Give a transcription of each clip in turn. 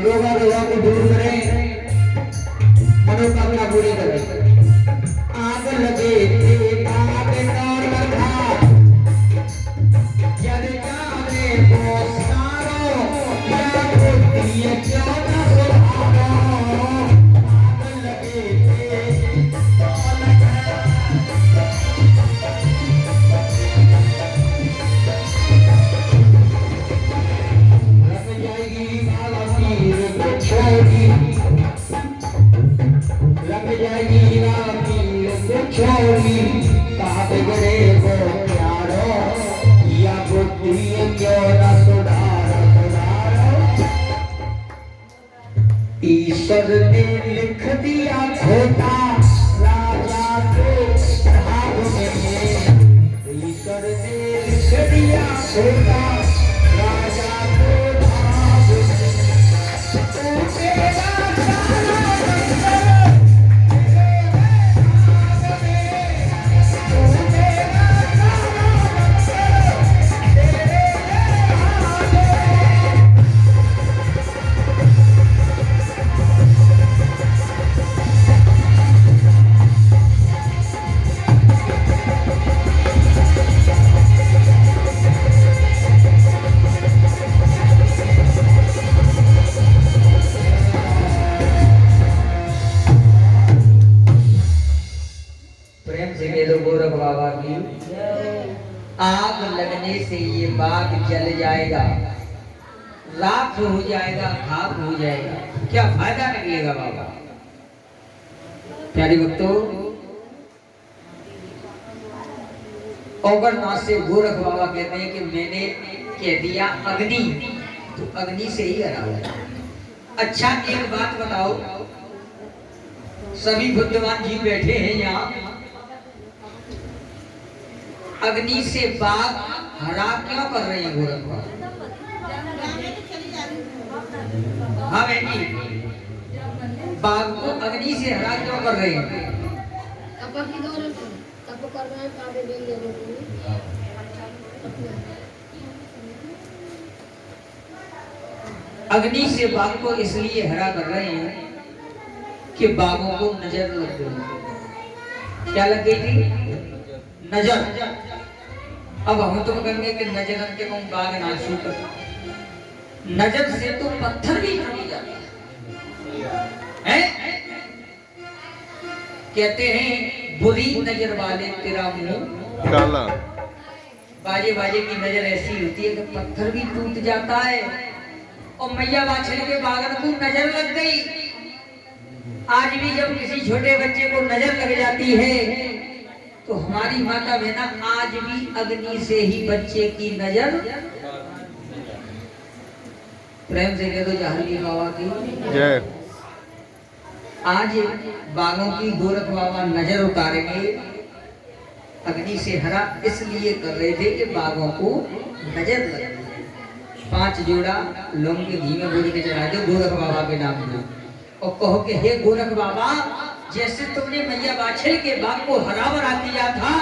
रोगा रोगा को दूर करे, मनोकामना पूरी करे। आग लगे ताप और लगा, जल जाने को सारो, या बुद्धि क्यों न सुधारो। आग लगे ताप लगा, रख जाएगी माला पीर को छोड़ी, लग जाएगी राती से छोड़ी। ताप गड़े को प्यारो, या बुद्धि क्यों न सुधारो सुधारो। ईश्वर ने लिख दिया खोटा, राजा के भाग में। ईश्वर ने लिख दिया खोटा, राजा के भाग में। तू तेरा सारा गोरख बाबा की। आग लगने से ये बाग जल जाएगा, राख हो जाएगा, खाक हो जाएगा, क्या फायदा निकलेगा बाबा। प्यारे भक्तों, औगरनाथ से गोरख बाबा कहते हैं कि मैंने कह दिया अग्नि, तो अग्नि से ही हरा हुआ। अच्छा एक बात बताओ, सभी बुद्धिमान जी बैठे हैं यहाँ, अग्नि से बाग हरा क्यों कर रहे हैं गोरख बाबा? हाँ बहन जी, बाग को अग्नि से हरा क्यों कर रहे हैं? अग्नि से बाग को इसलिए हरा कर रहे हैं कि बागों को नजर लग गई। क्या लग गई थी? नजर। अब हम तो कहेंगे कि नजर के को बाग ना छूट, नजर से तो पत्थर भी टूट जाते हैं। कहते हैं बुरी नजर वाले तेरा मुंह काला। बाजे बाजे की नजर ऐसी होती है कि पत्थर भी टूट जाता है। और मैया बाछड़ी के बागन को नजर लग गई। आज भी जब किसी छोटे बच्चे को नजर लग जाती है तो हमारी माता बहना आज भी अग्नि से ही बच्चे की नजर। प्रेम से कह दो जहांगीर बाबा की जय। आज बागों की गोरख बाबा नजर उतारेंगे। अग्नि से हरा इसलिए कर रहे थे कि बागों को नजर लगे। 5 जोड़ा लौंग के घी में बोल के चढ़ा दो गोरख बाबा के नाम में और कहो कि हे गोरख बाबा, जैसे तुमने मैया बाछड़ के बाग को हरा भरा किया था,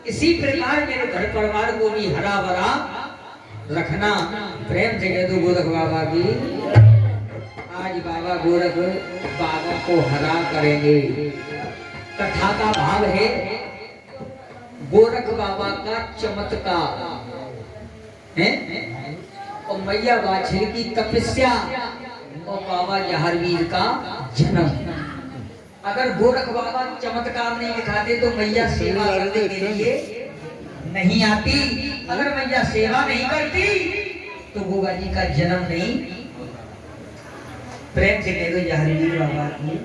इसी प्रकार मेरे घर परिवार को भी हरा भरा रखना। प्रेम से कह दो गोरख बाबा की। आज बाबा गोरख बागों को हरा करेंगे। कथा का भाव है गोरख बाबा का चमत्कार है और मैया बाछड़ की तपस्या और बाबा जहारवीर का जन्म। अगर गोरख बाबा चमत्कार नहीं दिखाते तो मैया सेवा करने के लिए नहीं आती। अगर मैया सेवा नहीं करती तो गोगा जी का जन्म नहीं। प्रेम से कह दो जहारवीर बाबा की।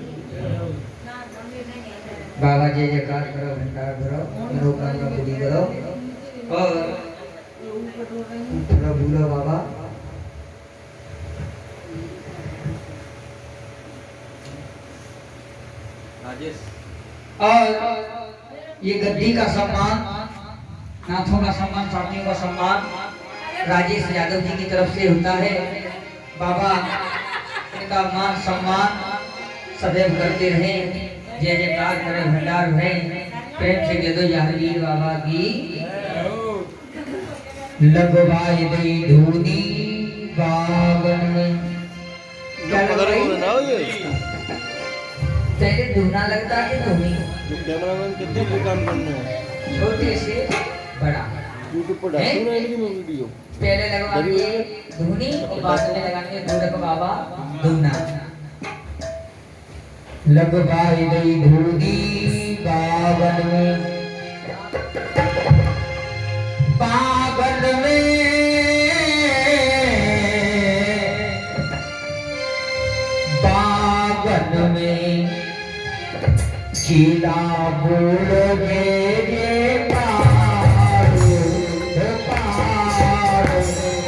बाबा जय जयकार करो, भंडार भरो, मनोकामना पूरी करो और थोड़ा भूलो बाबा। और ये गद्दी का सम्मान, नाथों का सम्मान, साथियों का सम्मान राजेश यादव जी की तरफ से होता है। बाबा इनका मान सम्मान सदैव करते रहे, जय जयकार करें, भंडार है। प्रेम से कह दो जहांगीर बाबा की। लगवाई दई धूनी बावन पहले धुना लगता कि धुनी? कैमरामैन कितने भी काम करना है, छोटे से बड़ा यूट्यूब पर डालूंगा ना इनकी मैं वीडियो। पहले लगवाएंगे धुनी और बाद में लगाएंगे गोरख बाबा धुना। लगवाई गई धुनी बावन में, पागल में बागन में चीला बोलोगे ये पारो पारो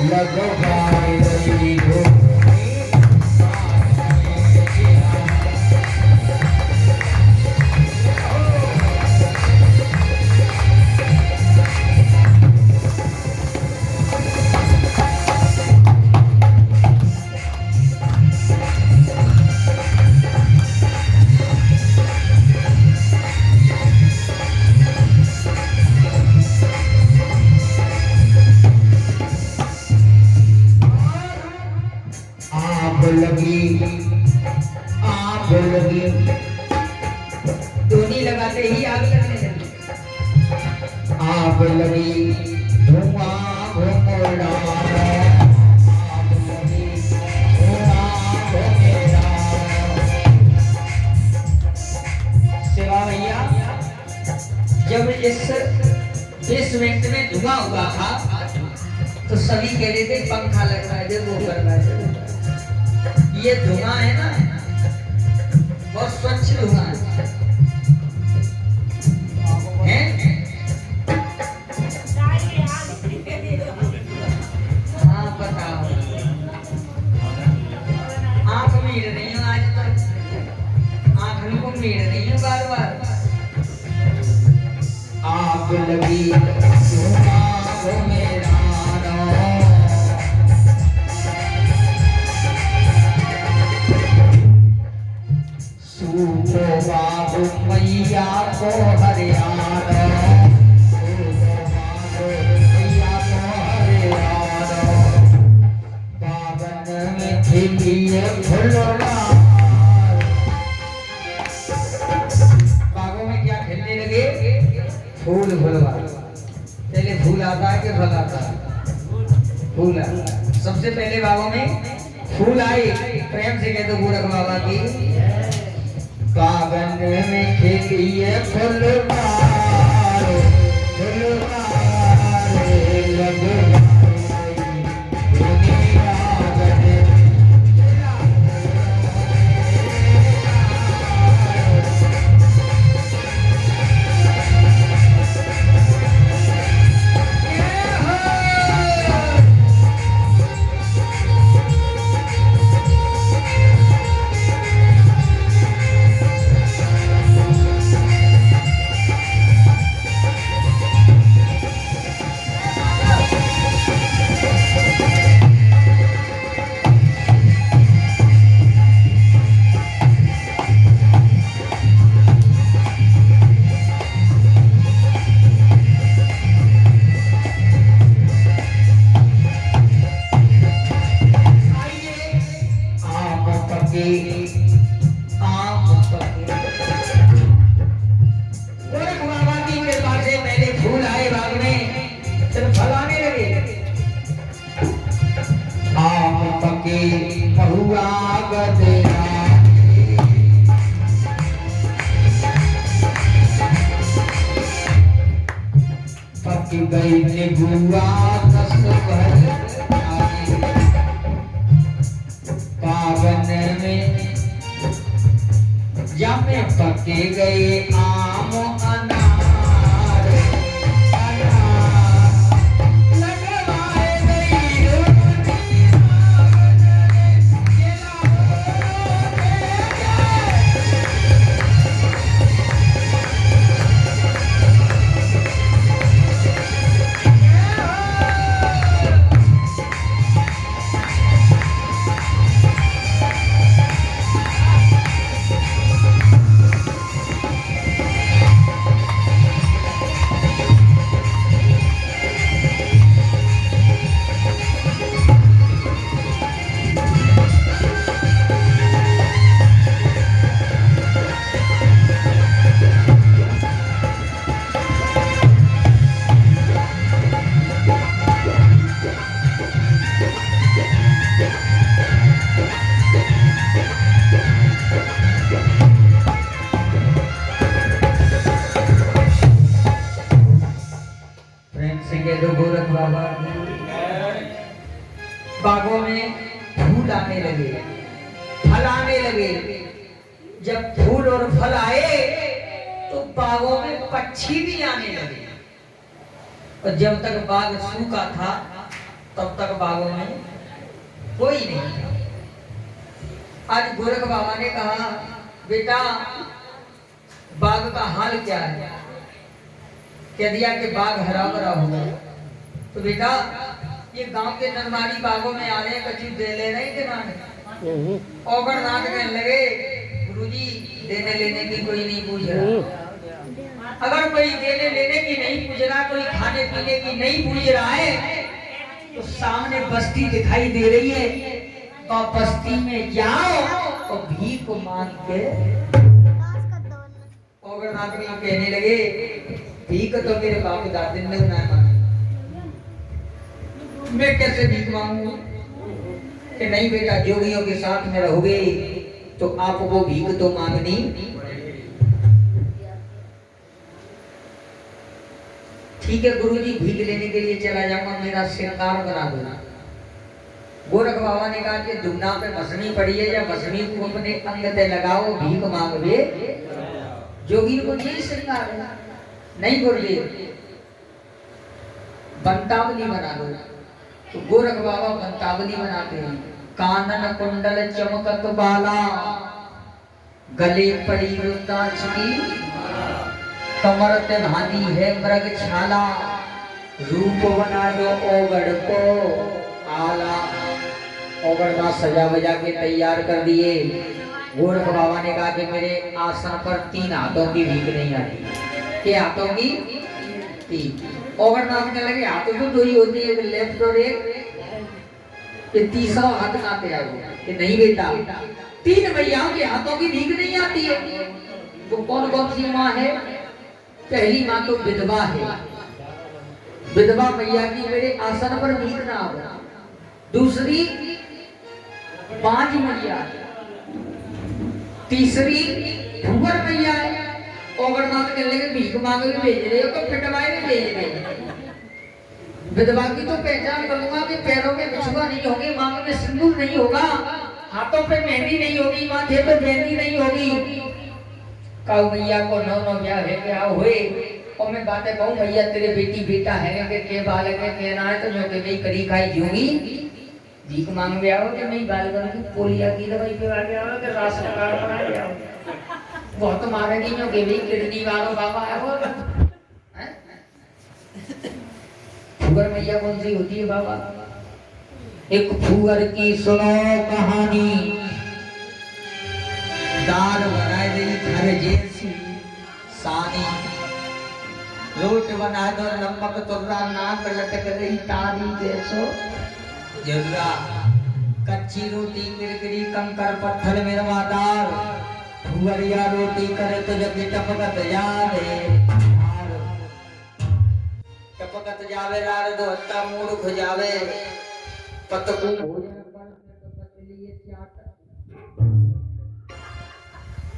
लगवाई गई धुनी। आग लगी धुनी लगाते ही आग लगने लगी। आग लगी धुआं घुमड़ा, आग लगी धुआं घुमड़ा। सेवा भैया, जब इस मिनट में धुआं हुआ था तो सभी कह रहे थे पंखा लगवा दे, वो करवा दे। ये धुआं है ना, बहुत स्वच्छ धुआं है। हाँ बताओ, आंख मीड़ रही हूँ आज तक, आंख को मीड़ रही हूँ बार बार। आग लगी धुआं मेरा बाबू मैया को हरियाणा, मैया को हरियाणा, बागन में खिलिए फुलवा। बागों में क्या खिलने लगे? फूल फुलवा। पहले फूल आता है कि फल आता है? फूल आता है। सबसे पहले बागों में फूल आए। प्रेम से कहते गोरख बाबा की। बागन में खिलिए फुलवार, फुलवार लगवाई दुनिया बने। गई निगुआ दस भर पावन में जमे पके गए आम अनार, लगवाए गई में फूल आने लगे, फल आने लगे। जब फूल और फल आए तो बागों में पक्षी भी आने लगे। और जब तक बाग सूखा था तब तक बागों में कोई नहीं था। आज गोरख बाबा ने कहा, बेटा बाग का हाल क्या है? कह दिया कि बाग हरा भरा हो गया। तो बेटा ये गांव के नरमारी बागों में आ रहे कछु दे ले रहे दिमाग ओगड़ नाथ कहने लगे, गुरुजी देने लेने की कोई नहीं पूछ रहा। अगर कोई देने लेने की नहीं पूछ रहा, कोई खाने पीने की नहीं पूछ रहा है, तो सामने बस्ती दिखाई दे रही है, तो बस्ती में जाओ और भीख मांग के। ओगरनाथ कहने लगे, भीख तो मेरे बाप दादे ने बनाया, मैं कैसे भीख मांगू? कि नहीं बेटा, जोगियों के साथ में रहोगे तो आपको भीख तो मांगनी। ठीक है गुरुजी, भीख लेने के लिए चला जाऊंगा, मेरा श्रृंगार बना देना। गोरख बाबा ने कहा कि दुगना पे भस्मी पड़ी है, या भस्मी को अपने अंग पे लगाओ, भीख मांगवे। जोगी को यही श्रृंगार है। नहीं गुरुदेव, बंतावली बना दो। तो गोरख बाबा बंतावली बनाते हैं। कानन कुंडल चमकत बाला, गले पड़ी रुद्राक्ष की, कमर पे भानी है मृग छाला, रूप बना दो ओगड़ को आला। ओगड़ना सजा बजा के तैयार कर दिए। गोरख बाबा ने कहा कि मेरे आसन पर 3 हाथों की भीख नहीं आती। क्या हाथों की? 3। ओगड़नाथ कहने लगे, हाथों तो 2 ही होती है, एक लेफ्ट और एक। ये तीसरा हाथ कहाँ पे आएगा? कि नहीं बेटा, 3 मैयाओं के हाथों की भीख नहीं आती है। तो कौन कौन सी माँ है? पहली माँ तो विधवा है, विधवा मैया की मेरे आसन पर भीख ना हो। दूसरी बांझ मैया, तीसरी भूवर मैया है। ओगड़नाथ कहने लगे, भीख मांगे भी भेज रहे हो तो पिटवाए भी भेज रहे हो। विधवा की तो पहचान करूंगा कि पैरों में बिछुआ नहीं होगी, मांग में सिंदूर नहीं होगा, हाथों पे मेहंदी नहीं होगी, माथे पे मेहंदी नहीं होगी। कहूँ मैया को 9 ब्याह है, ब्याह हुए और मैं बातें कहूँ, मैया तेरे बेटी बेटा है के बालक है, कहना है तो जो के भाई करी खाई जूंगी। भीख मांग में आओ कि नहीं बाल कर पोलिया की दवाई पे आ गया हो कि राशन कार्ड बना गया हो, बहुत मारेगी जो के भाई किडनी वालों बाबा है वो। फुगर मैया कौन सी होती है बाबा? एक फुगर की सुनो कहानी, दाल बनाए गई घर जैसी सानी, रोट बना दो नमक तुर्रा, नाक लटक गई तारी जैसो जर्रा, कच्ची रोटी किरकिरी कंकर पत्थर मिरवादार, फुगरिया रोटी करे तो जब टपकत जावे, टपकत जावे लार दो हत्ता मूड खुजावे, पतकू भोजन पर पतली चाट,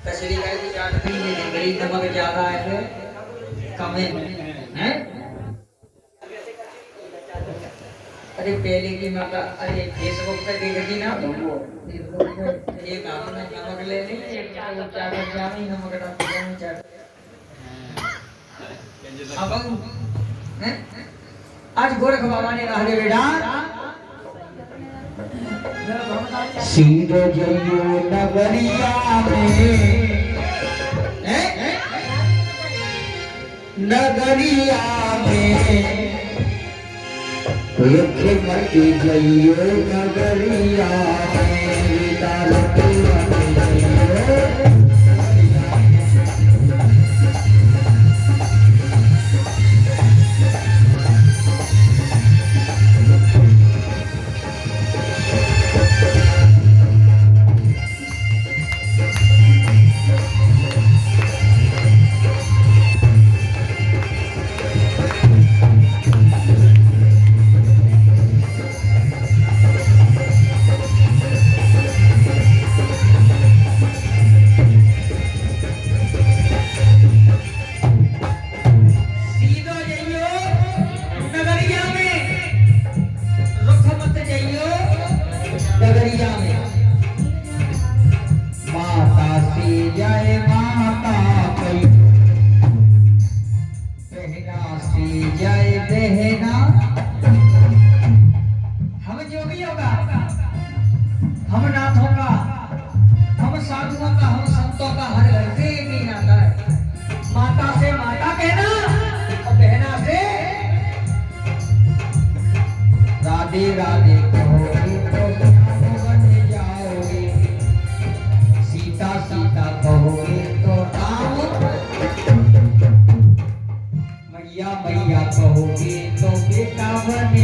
कचरी का भी चाट नहीं है, गई नमक ज्यादा है कम है। अरे पहले की माता, अरे फेसबुक पे देखती ना, एक आपने नमक ले ली, एक चाट जामी नमक डाल के चाट। अब आज गोरख बाबा ने कहा बेटा, सीधे जइयो नगरिया में, नगरिया में रुखे मटी जइयो नगरिया में, दालती मटी जइयो। केसरिया में माता से जय माता कई, बहना से जय बहना। हम जोगियों का, हम नाथों का, हम साधुओं का, हम संतों का हर घर से एक ही नाता है। माता से माता कहना और बहना से राधे राधे कहोगे तो श्याम बन जाओगे, सीता सीता कहोगे तो राम, मैया मैया कहोगे तो बेटा बन